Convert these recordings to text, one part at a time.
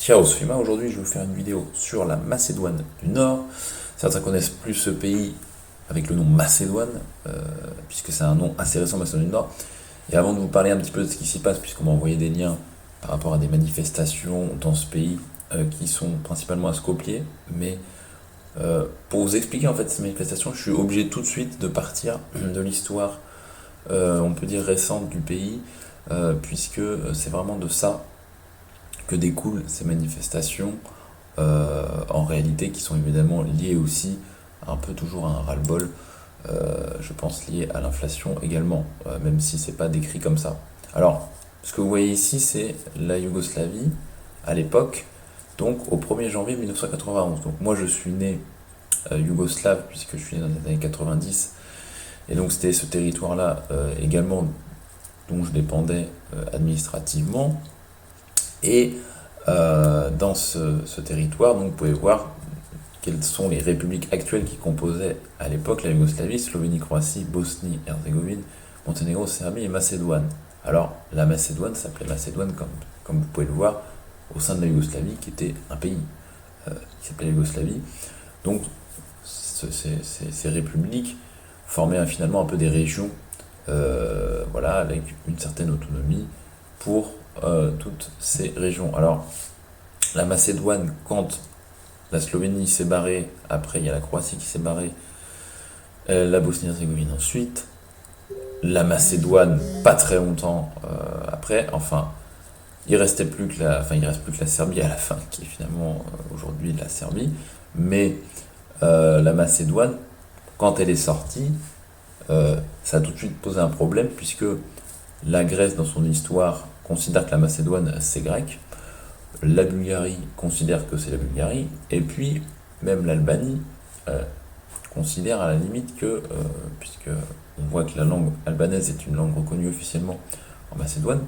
Ciao, c'est Fima. Aujourd'hui, je vais vous faire une vidéo sur la Macédoine du Nord. Certains connaissent plus ce pays avec le nom Macédoine, puisque c'est un nom assez récent, Macédoine du Nord. Et avant de vous parler un petit peu de ce qui s'y passe, puisqu'on m'a envoyé des liens par rapport à des manifestations dans ce pays qui sont principalement à Skopje, mais pour vous expliquer en fait ces manifestations, je suis obligé tout de suite de partir de l'histoire, on peut dire récente du pays, puisque c'est vraiment de ça que découlent ces manifestations, en réalité qui sont évidemment liées aussi un peu toujours à un ras-le-bol, je pense lié à l'inflation également, même si c'est pas décrit comme ça. Alors, ce que vous voyez ici, c'est la Yougoslavie à l'époque, donc au 1er janvier 1991. Donc moi je suis né yougoslave puisque je suis né dans les années 90, et donc c'était ce territoire-là également dont je dépendais administrativement. Et dans ce territoire, donc, vous pouvez voir quelles sont les républiques actuelles qui composaient à l'époque la Yougoslavie: Slovénie, Croatie, Bosnie, Herzégovine, Monténégro, Serbie et Macédoine. Alors, la Macédoine s'appelait Macédoine, comme vous pouvez le voir, au sein de la Yougoslavie, qui était un pays qui s'appelait la Yougoslavie. Donc, ces républiques formaient finalement un peu des régions, voilà, avec une certaine autonomie pour toutes ces régions. Alors, la Macédoine, quand la Slovénie s'est barrée, après il y a la Croatie qui s'est barrée, la Bosnie-Herzégovine ensuite, la Macédoine pas très longtemps après, enfin, il reste plus que la Serbie à la fin, qui est finalement aujourd'hui la Serbie, mais la Macédoine, quand elle est sortie, ça a tout de suite posé un problème, puisque la Grèce, dans son histoire, considère que la Macédoine, c'est grec. La Bulgarie considère que c'est la Bulgarie. Et puis, même l'Albanie considère à la limite que, puisque on voit que la langue albanaise est une langue reconnue officiellement en Macédoine,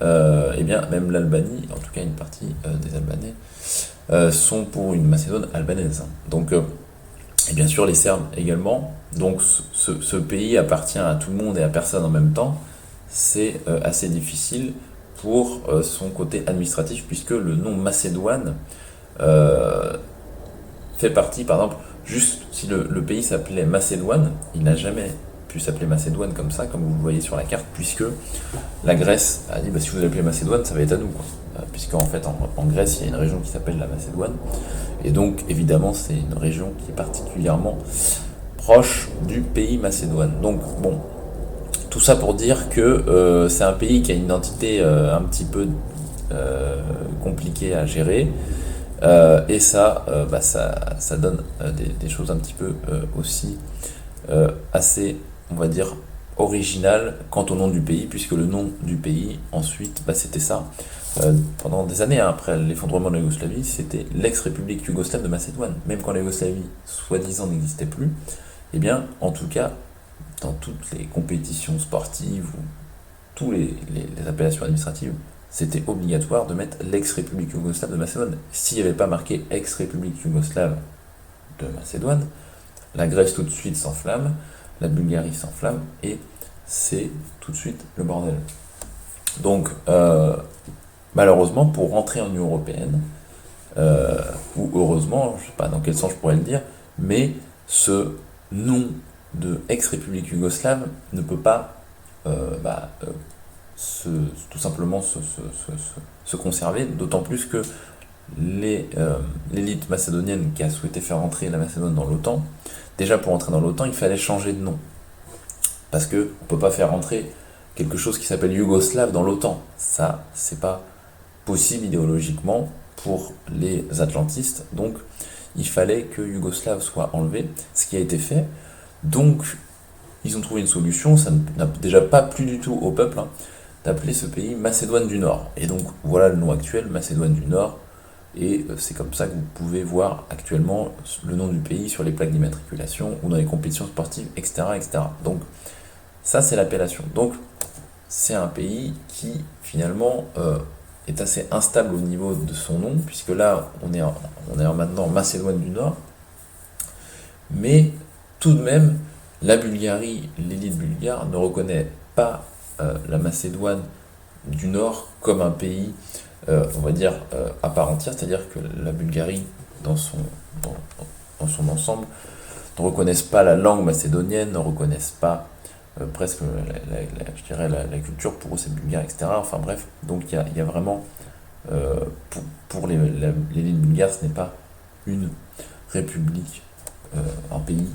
et bien même l'Albanie, en tout cas une partie des Albanais, sont pour une Macédoine albanaise. Donc, et bien sûr les Serbes également. Donc ce pays appartient à tout le monde et à personne en même temps. C'est assez difficile pour son côté administratif, puisque le nom Macédoine fait partie, par exemple, juste si le pays s'appelait Macédoine, il n'a jamais pu s'appeler Macédoine comme ça, comme vous le voyez sur la carte, puisque la Grèce a dit si vous appelez Macédoine, ça va être à nous, puisqu'en fait en Grèce il y a une région qui s'appelle la Macédoine, et donc évidemment c'est une région qui est particulièrement proche du pays Macédoine. Donc bon, tout ça pour dire que c'est un pays qui a une identité un petit peu compliquée à gérer, et ça donne des choses un petit peu aussi assez, on va dire, originales quant au nom du pays, puisque le nom du pays ensuite, c'était ça. Pendant des années, après l'effondrement de la Yougoslavie, c'était l'ex-république yougoslave de Macédoine. Même quand la Yougoslavie, soi-disant, n'existait plus, eh bien, en tout cas, dans toutes les compétitions sportives ou toutes les appellations administratives, c'était obligatoire de mettre l'ex-république yougoslave de Macédoine. S'il n'y avait pas marqué ex-république yougoslave de Macédoine, la Grèce tout de suite s'enflamme, la Bulgarie s'enflamme, et c'est tout de suite le bordel. Donc, malheureusement, pour rentrer en Union Européenne, ou heureusement, je ne sais pas dans quel sens je pourrais le dire, mais ce nom de ex-république yougoslave ne peut pas tout simplement se conserver, d'autant plus que l'élite macédonienne qui a souhaité faire entrer la Macédoine dans l'OTAN, déjà pour entrer dans l'OTAN, il fallait changer de nom. Parce qu'on ne peut pas faire entrer quelque chose qui s'appelle yougoslave dans l'OTAN. Ça, c'est pas possible idéologiquement pour les atlantistes. Donc, il fallait que yougoslave soit enlevé, ce qui a été fait. Donc, ils ont trouvé une solution, ça n'a déjà pas plu du tout au peuple, d'appeler ce pays Macédoine du Nord. Et donc, voilà le nom actuel, Macédoine du Nord. Et c'est comme ça que vous pouvez voir actuellement le nom du pays sur les plaques d'immatriculation ou dans les compétitions sportives, etc. etc. Donc ça, c'est l'appellation. Donc c'est un pays qui finalement est assez instable au niveau de son nom, puisque là on est maintenant en Macédoine du Nord, mais tout de même la Bulgarie, l'élite bulgare ne reconnaît pas la Macédoine du Nord comme un pays on va dire, à part entière, c'est-à-dire que la Bulgarie, dans son, dans, dans son ensemble, ne reconnaissent pas la langue macédonienne, ne reconnaissent pas presque, je dirais, la culture, pour eux c'est bulgare, etc. Enfin bref, donc il y a vraiment, pour l'élite bulgare, ce n'est pas une république, un pays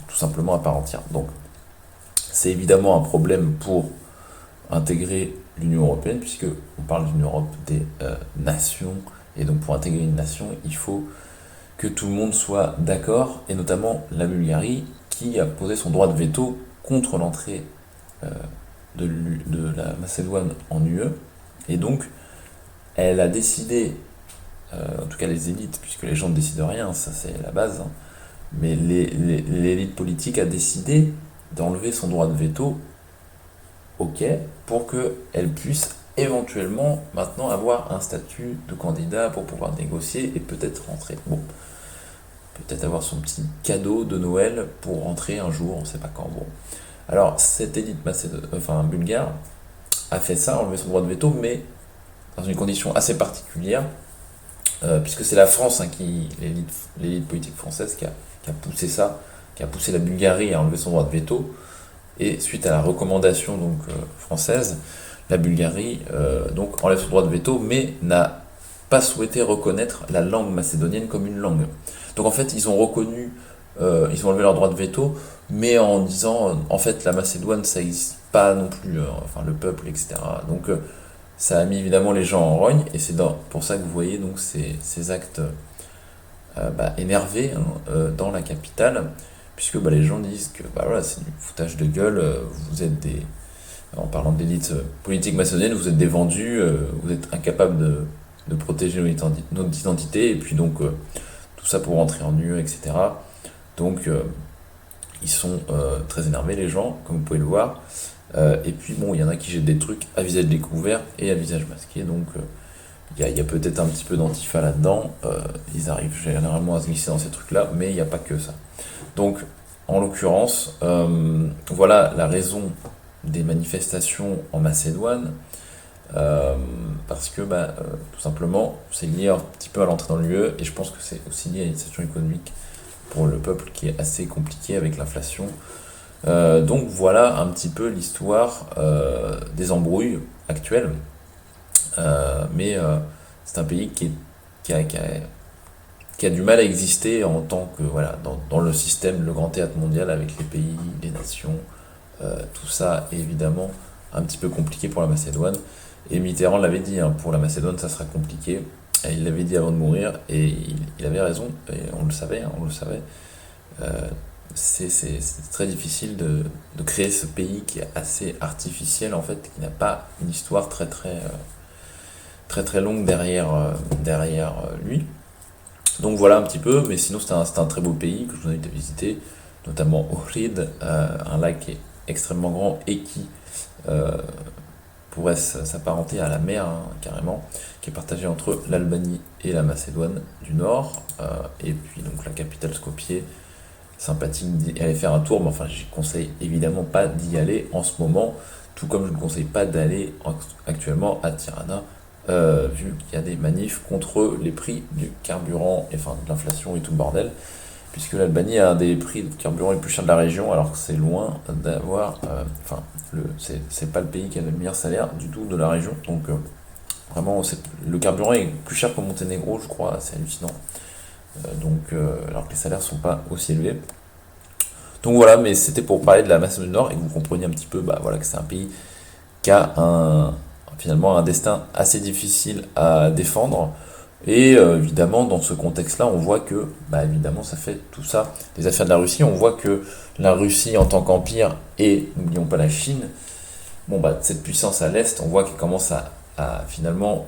tout simplement à part entière. Donc c'est évidemment un problème pour intégrer l'Union européenne, puisque on parle d'une Europe des nations, et donc pour intégrer une nation, il faut que tout le monde soit d'accord, et notamment la Bulgarie, qui a posé son droit de veto contre l'entrée euh, de la Macédoine en UE, et donc elle a décidé, en tout cas les élites, puisque les gens ne décident rien, ça c'est la base, hein, mais l'élite politique a décidé d'enlever son droit de veto, ok, pour qu'elle puisse éventuellement maintenant avoir un statut de candidat pour pouvoir négocier et peut-être rentrer. Bon, peut-être avoir son petit cadeau de Noël pour rentrer un jour, on ne sait pas quand. Bon. Alors, cette élite bulgare a fait ça, enlevé son droit de veto, mais dans une condition assez particulière, puisque c'est la France, hein, l'élite politique française, qui a poussé ça, qui a poussé la Bulgarie à enlever son droit de veto, et suite à la recommandation donc, française, la Bulgarie donc enlève son droit de veto, mais n'a pas souhaité reconnaître la langue macédonienne comme une langue. Donc en fait, ils ont reconnu, ils ont enlevé leur droit de veto, mais en disant, en fait, la Macédoine, ça n'existe pas non plus, enfin le peuple, etc. Donc ça a mis évidemment les gens en rogne, et c'est pour ça que vous voyez donc ces actes énervés, hein, dans la capitale, puisque les gens disent que voilà, c'est du foutage de gueule, vous êtes en parlant d'élite politique macédonienne, vous êtes des vendus, vous êtes incapables de protéger notre identité, et puis donc tout ça pour rentrer en UE, etc. Donc ils sont très énervés, les gens, comme vous pouvez le voir. Et puis bon, il y en a qui jettent des trucs à visage découvert et à visage masqué, donc il y a peut-être un petit peu d'antifa là-dedans. Ils arrivent généralement à se glisser dans ces trucs-là, mais il n'y a pas que ça. Donc, en l'occurrence, voilà la raison des manifestations en Macédoine, parce que tout simplement, c'est lié un petit peu à l'entrée dans l'UE, et je pense que c'est aussi lié à une situation économique pour le peuple qui est assez compliquée avec l'inflation. Donc voilà un petit peu l'histoire des embrouilles actuelles. Mais c'est un pays qui a du mal à exister en tant que, voilà, dans le système, le grand théâtre mondial avec les pays, les nations. Tout ça est évidemment un petit peu compliqué pour la Macédoine. Et Mitterrand l'avait dit, hein, pour la Macédoine, ça sera compliqué. Et il l'avait dit avant de mourir, et il avait raison, et on le savait, hein, on le savait. C'est très difficile de créer ce pays qui est assez artificiel, en fait, qui n'a pas une histoire très longue derrière lui. Donc voilà un petit peu, mais sinon c'est un très beau pays que je vous invite à visiter, notamment Ohrid, un lac qui est extrêmement grand et qui pourrait s'apparenter à la mer, hein, carrément, qui est partagé entre l'Albanie et la Macédoine du Nord, et puis donc la capitale Skopje, sympathique d'y aller faire un tour, mais enfin je ne conseille évidemment pas d'y aller en ce moment, tout comme je ne conseille pas d'aller actuellement à Tirana, vu qu'il y a des manifs contre les prix du carburant, et enfin de l'inflation et tout le bordel, puisque l'Albanie a un des prix de carburant les plus chers de la région, alors que c'est loin d'avoir, c'est pas le pays qui a le meilleur salaire du tout de la région, donc vraiment le carburant est plus cher qu'au Monténégro, je crois, c'est hallucinant. Alors que les salaires sont pas aussi élevés. Donc voilà, mais c'était pour parler de la Macédoine du Nord et que vous compreniez un petit peu voilà, que c'est un pays qui a finalement un destin assez difficile à défendre. Et évidemment, dans ce contexte-là, on voit que, évidemment, ça fait tout ça, les affaires de la Russie, on voit que la Russie en tant qu'empire, et n'oublions pas la Chine, cette puissance à l'Est, on voit qu'elle commence à finalement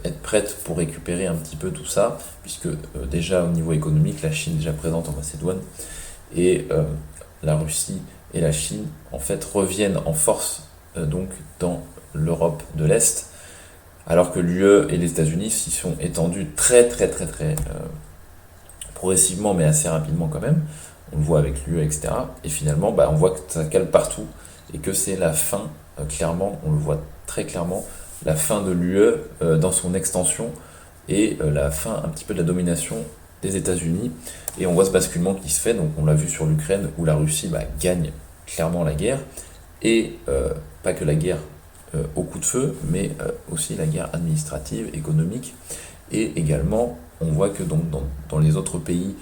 être prête pour récupérer un petit peu tout ça, puisque déjà au niveau économique, la Chine est déjà présente en Macédoine, et la Russie et la Chine en fait reviennent en force donc dans l'Europe de l'Est, alors que l'UE et les États-Unis s'y sont étendus très progressivement, mais assez rapidement quand même. On le voit avec l'UE, etc. Et finalement, on voit que ça cale partout et que c'est la fin, clairement, on le voit très clairement, la fin de l'UE dans son extension et la fin un petit peu de la domination des États-Unis. Et on voit ce basculement qui se fait, donc on l'a vu sur l'Ukraine où la Russie gagne clairement la guerre, et pas que la guerre au coup de feu, mais aussi la guerre administrative, économique, et également on voit que donc, dans les autres pays,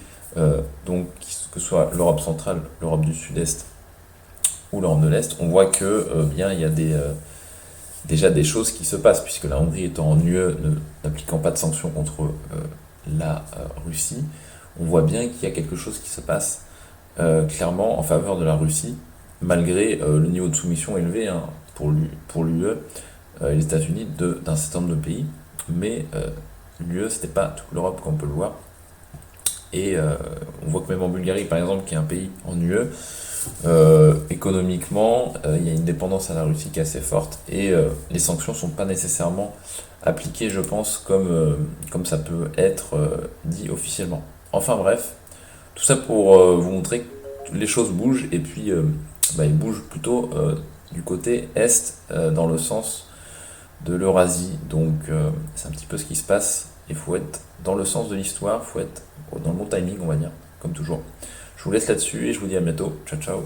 donc, que ce soit l'Europe centrale, l'Europe du Sud-Est ou l'Europe de l'Est, on voit que bien il y a déjà des choses qui se passent, puisque la Hongrie étant en UE, n'appliquant pas de sanctions contre la Russie, on voit bien qu'il y a quelque chose qui se passe clairement en faveur de la Russie, malgré le niveau de soumission élevé pour l'UE et les États-Unis d'un certain nombre de pays. Mais l'UE, c'était pas toute l'Europe comme on peut le voir. Et on voit que même en Bulgarie, par exemple, qui est un pays en UE, économiquement, il y a une dépendance à la Russie qui est assez forte et les sanctions ne sont pas nécessairement appliquées, je pense, comme ça peut être dit officiellement. Enfin bref, tout ça pour vous montrer que les choses bougent et puis ils bougent plutôt du côté est, dans le sens de l'Eurasie. Donc c'est un petit peu ce qui se passe. Il faut être dans le sens de l'histoire, il faut être dans le bon timing, on va dire, comme toujours. Je vous laisse là-dessus et je vous dis à bientôt. Ciao, ciao.